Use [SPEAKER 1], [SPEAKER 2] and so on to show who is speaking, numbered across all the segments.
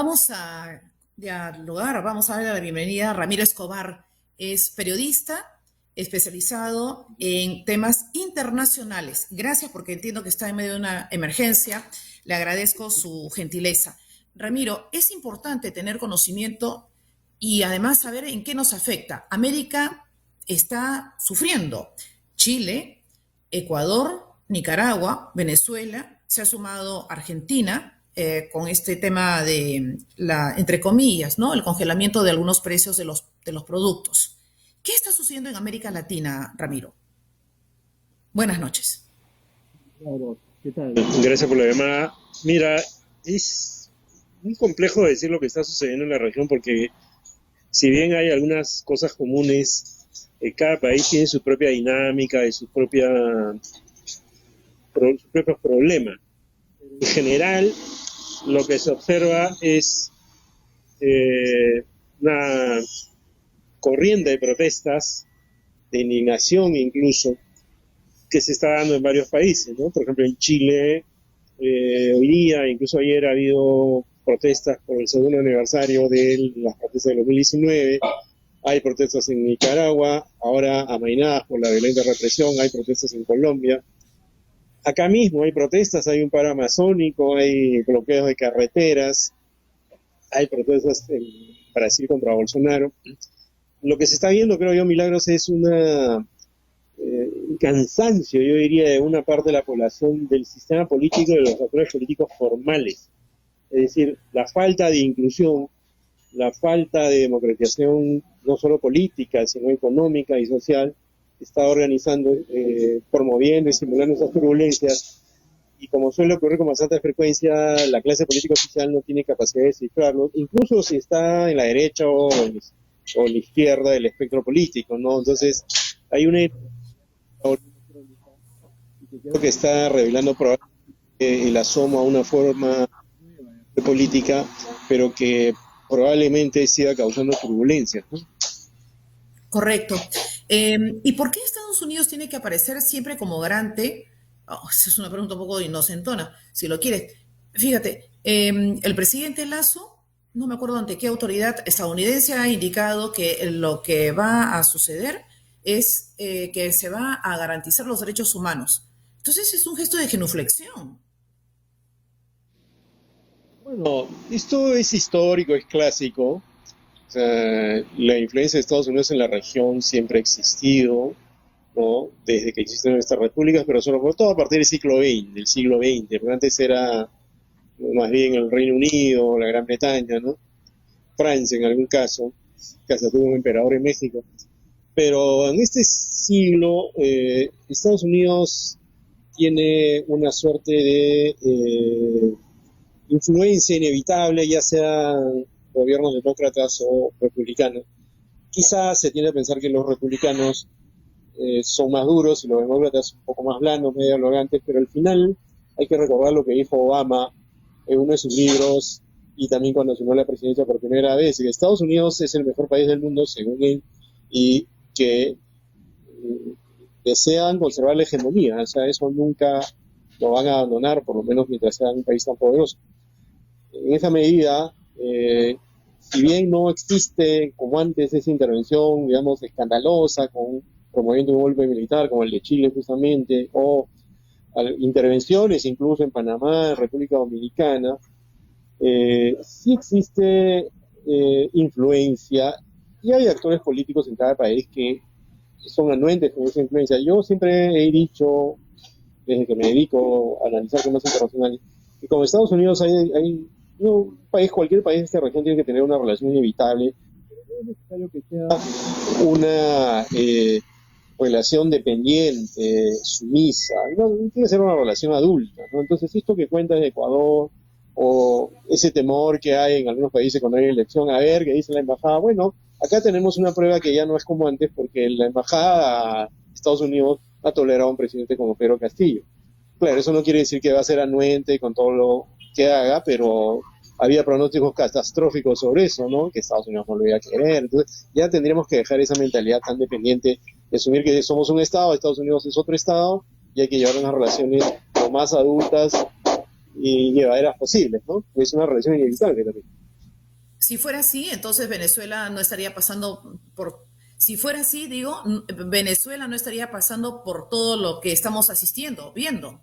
[SPEAKER 1] Vamos a dialogar, vamos a darle la bienvenida a Ramiro Escobar. Es periodista especializado en temas internacionales. Gracias porque entiendo que está en medio de una emergencia. Le agradezco su gentileza. Ramiro, es importante tener conocimiento y además saber en qué nos afecta. América está sufriendo. Chile, Ecuador, Nicaragua, Venezuela, se ha sumado Argentina con este tema de entre comillas, ¿no? El congelamiento de algunos precios de los productos. ¿Qué está sucediendo en América Latina, Ramiro? Buenas noches.
[SPEAKER 2] Claro, ¿qué tal? Gracias por la llamada. Mira, es muy complejo decir lo que está sucediendo en la región porque si bien hay algunas cosas comunes, cada país tiene su propia dinámica y sus propios problemas. En general, lo que se observa es una corriente de protestas, de indignación incluso, que se está dando en varios países, ¿no? Por ejemplo, en Chile, hoy día, incluso ayer ha habido protestas por el segundo aniversario de las protestas del 2019, hay protestas en Nicaragua, ahora amainadas por la violenta represión, hay protestas en Colombia. Acá mismo hay protestas, hay un paro amazónico, hay bloqueos de carreteras, hay protestas en Brasil contra Bolsonaro. Lo que se está viendo, creo yo, Milagros, es un cansancio, yo diría, de una parte de la población del sistema político y de los actores políticos formales. Es decir, la falta de inclusión, la falta de democratización, no solo política, sino económica y social, está organizando, promoviendo y simulando esas turbulencias. Y como suele ocurrir con bastante frecuencia, la clase política oficial no tiene capacidad de descifrarlo, incluso si está en la derecha o en la izquierda del espectro político, ¿no? Entonces, hay una que está revelando probablemente el asomo a una forma política, pero que probablemente siga causando turbulencias, ¿no?
[SPEAKER 1] Correcto. ¿Y por qué Estados Unidos tiene que aparecer siempre como garante? Oh, esa es una pregunta un poco inocentona, si lo quieres. Fíjate, el presidente Lasso, no me acuerdo ante qué autoridad estadounidense ha indicado que lo que va a suceder es que se va a garantizar los derechos humanos. Entonces es un gesto de genuflexión.
[SPEAKER 2] Bueno, esto es histórico, es clásico. O sea, la influencia de Estados Unidos en la región siempre ha existido, ¿no? Desde que existen estas repúblicas, pero sobre todo a partir del siglo XX, porque antes era más bien el Reino Unido, la Gran Bretaña, ¿no? Francia en algún caso, que hasta tuvo un emperador en México. Pero en este siglo, Estados Unidos tiene una suerte de influencia inevitable, ya sean gobiernos demócratas o republicanos. Quizás se tiende a pensar que los republicanos son más duros y los demócratas un poco más blandos, medio arrogantes, pero al final hay que recordar lo que dijo Obama en uno de sus libros y también cuando asumió la presidencia por primera vez, que Estados Unidos es el mejor país del mundo, según él, y que desean conservar la hegemonía, o sea, eso nunca lo van a abandonar, por lo menos mientras sean un país tan poderoso. En esa medida, si bien no existe como antes esa intervención, digamos, escandalosa, promoviendo un golpe militar como el de Chile justamente, o intervenciones incluso en Panamá, en República Dominicana, sí existe influencia y hay actores políticos en cada país que son anuentes con esa influencia. Yo siempre he dicho, desde que me dedico a analizar temas internacionales, que con Estados Unidos cualquier país de esta región tiene que tener una relación inevitable. Es necesario que sea una relación dependiente, sumisa, no tiene que ser una relación adulta, ¿no? Entonces, esto que cuenta de Ecuador, o ese temor que hay en algunos países cuando hay elección, a ver, que dice la embajada, bueno, acá tenemos una prueba que ya no es como antes, porque la embajada de Estados Unidos ha tolerado a un presidente como Pedro Castillo. Claro, eso no quiere decir que va a ser anuente con todo lo que haga, pero había pronósticos catastróficos sobre eso, ¿no? Que Estados Unidos no lo iba a querer. Entonces, ya tendríamos que dejar esa mentalidad tan dependiente de asumir que somos un Estado, Estados Unidos es otro Estado, y hay que llevar unas relaciones lo más adultas y llevaderas posibles, ¿no? Es una relación inevitable también.
[SPEAKER 1] Si fuera así, entonces Venezuela no estaría pasando por... Si fuera así, digo, Venezuela no estaría pasando por todo lo que estamos asistiendo, viendo.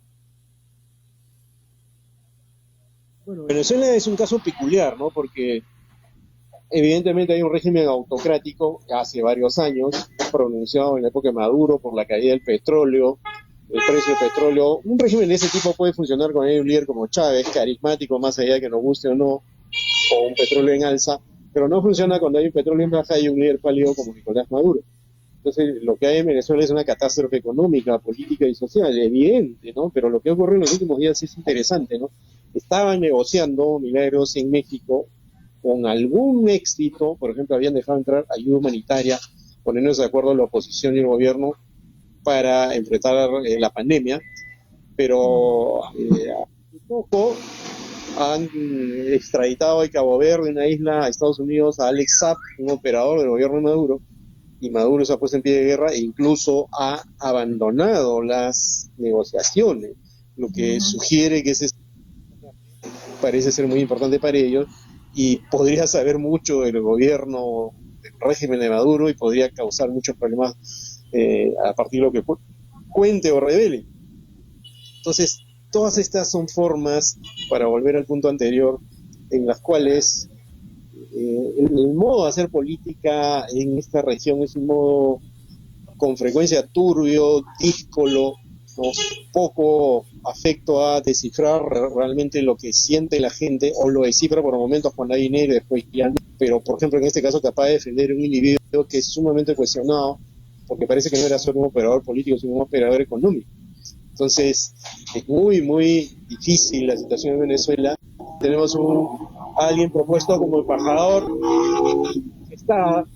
[SPEAKER 2] Bueno, Venezuela es un caso peculiar, ¿no? Porque evidentemente hay un régimen autocrático hace varios años, pronunciado en la época de Maduro por la caída del petróleo, el precio del petróleo. Un régimen de ese tipo puede funcionar cuando hay un líder como Chávez, carismático, más allá de que nos guste o no, o un petróleo en alza, pero no funciona cuando hay un petróleo en baja y un líder pálido como Nicolás Maduro. Entonces, lo que hay en Venezuela es una catástrofe económica, política y social, evidente, ¿no? Pero lo que ocurrió en los últimos días es interesante, ¿no? Estaban negociando Milagros en México con algún éxito, por ejemplo, habían dejado entrar ayuda humanitaria, poniéndose de acuerdo la oposición y el gobierno para enfrentar la pandemia, pero hace poco han extraditado de Cabo Verde, una isla, a Estados Unidos, a Alex Saab, un operador del gobierno de Maduro, y Maduro se ha puesto en pie de guerra e incluso ha abandonado las negociaciones, lo que sugiere que ese parece ser muy importante para ellos y podría saber mucho del gobierno, del régimen de Maduro y podría causar muchos problemas a partir de lo que cuente o revele. Entonces, todas estas son formas, para volver al punto anterior, en las cuales el modo de hacer política en esta región es un modo con frecuencia turbio, díscolo, ¿no? Poco afecto a descifrar realmente lo que siente la gente, o lo descifra por momentos cuando hay dinero y después ya no. Pero, por ejemplo, en este caso capaz de defender un individuo que es sumamente cuestionado, porque parece que no era solo un operador político, sino un operador económico. Entonces, es muy, muy difícil la situación en Venezuela. Tenemos a alguien propuesto como embajador que está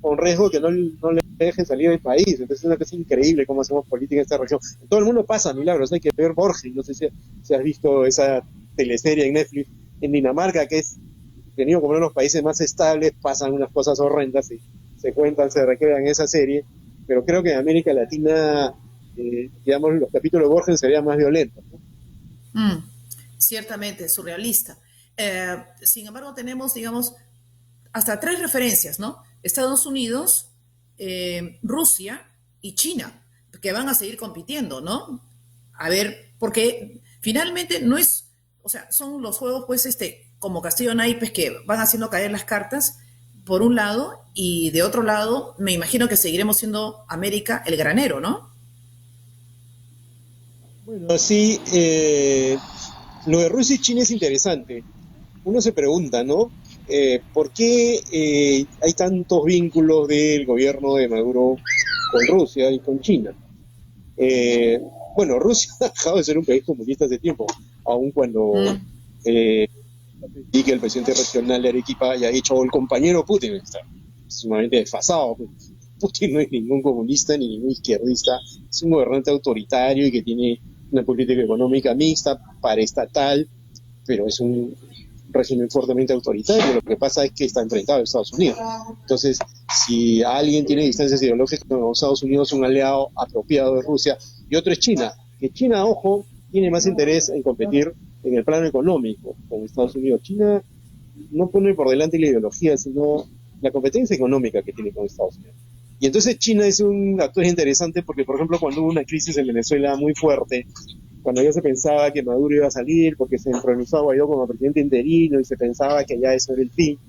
[SPEAKER 2] con riesgo de que no le dejen salir del país. Entonces es una cosa increíble cómo hacemos política en esta región. En todo el mundo pasa milagros. Hay que ver Borges. No sé si has visto esa teleserie en Netflix. En Dinamarca, que es tenido como uno de los países más estables, pasan unas cosas horrendas y se cuentan, se recrean en esa serie. Pero creo que en América Latina, digamos, los capítulos de Borges serían más violentos, ¿no?
[SPEAKER 1] Ciertamente, surrealista. Sin embargo, tenemos, digamos, hasta tres referencias, ¿no? Estados Unidos, Rusia y China, que van a seguir compitiendo, ¿no? A ver, porque finalmente no es, o sea, son los juegos, pues, como castillo naipes que van haciendo caer las cartas, por un lado, y de otro lado, me imagino que seguiremos siendo América el granero, ¿no?
[SPEAKER 2] Bueno, sí, lo de Rusia y China es interesante. Uno se pregunta, ¿no? ¿Por qué hay tantos vínculos del gobierno de Maduro con Rusia y con China? Eh, bueno, Rusia ha dejado de ser un país comunista hace tiempo, aun cuando y que el presidente regional de Arequipa haya dicho, o el compañero Putin está sumamente desfasado. Putin no es ningún comunista ni ningún izquierdista, es un gobernante autoritario y que tiene una política económica mixta, paraestatal, pero es un régimen fuertemente autoritario. Lo que pasa es que está enfrentado a Estados Unidos. Entonces, si alguien tiene distancias ideológicas con Estados Unidos, un aliado apropiado de Rusia, y otro es China, que China, ojo, tiene más interés en competir en el plano económico con Estados Unidos. China no pone por delante la ideología, sino la competencia económica que tiene con Estados Unidos. Y entonces China es un actor interesante porque, por ejemplo, cuando hubo una crisis en Venezuela muy fuerte, cuando ya se pensaba que Maduro iba a salir porque se entronizó a Guaidó como presidente interino y se pensaba que ya eso era el fin,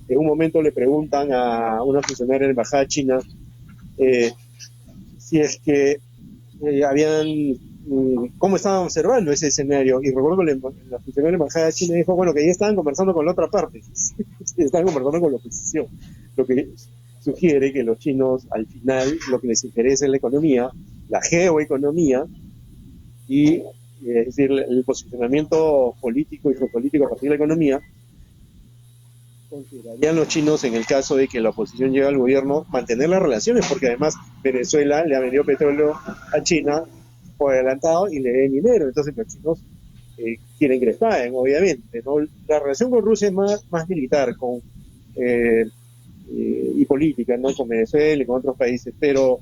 [SPEAKER 2] en un momento le preguntan a una funcionaria de la embajada china si es que cómo estaban observando ese escenario, y recuerdo que la funcionaria de la embajada china dijo, bueno, que ya estaban conversando con la otra parte, estaban conversando con la oposición, lo que sugiere que los chinos al final lo que les interesa es la economía, la geoeconomía, y es decir, el posicionamiento político y geopolítico a partir de la economía. Considerarían los chinos, en el caso de que la oposición llegue al gobierno, mantener las relaciones, porque además Venezuela le ha vendido petróleo a China por adelantado y le den dinero. Entonces los chinos quieren que les paguen, obviamente, ¿no? La relación con Rusia es más militar y política, ¿no? Con Venezuela y con otros países, pero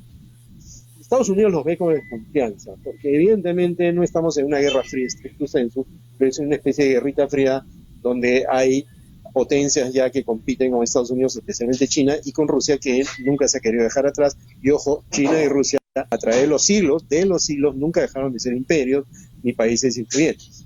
[SPEAKER 2] Estados Unidos los ve con desconfianza, porque evidentemente no estamos en una guerra fría, estricto sensu, pero es una especie de guerrita fría donde hay potencias ya que compiten con Estados Unidos, especialmente China, y con Rusia, que nunca se ha querido dejar atrás. Y ojo, China y Rusia a través de los siglos, nunca dejaron de ser imperios ni países influyentes.